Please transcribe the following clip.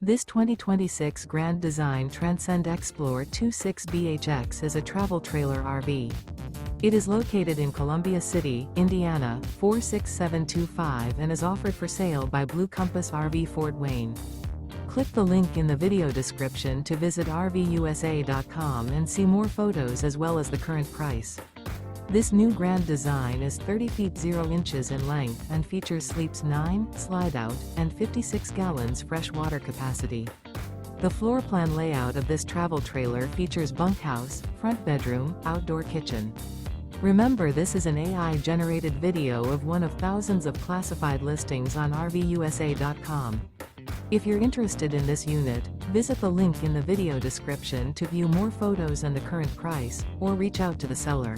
This 2026 Grand Design Transcend Xplor 26BHX is a travel trailer RV. It is located in Columbia City, Indiana, 46725 and is offered for sale by Blue Compass RV Fort Wayne. Click the link in the video description to visit RVUSA.com and see more photos as well as the current price. This new Grand Design is 30 feet 0 inches in length and features sleeps 9, Slideout, and 56 gallons fresh water capacity. The floor plan layout of this travel trailer features bunkhouse, front bedroom, outdoor kitchen. Remember, this is an AI-generated video of one of thousands of classified listings on RVUSA.com. If you're interested in this unit, visit the link in the video description to view more photos and the current price, or reach out to the seller.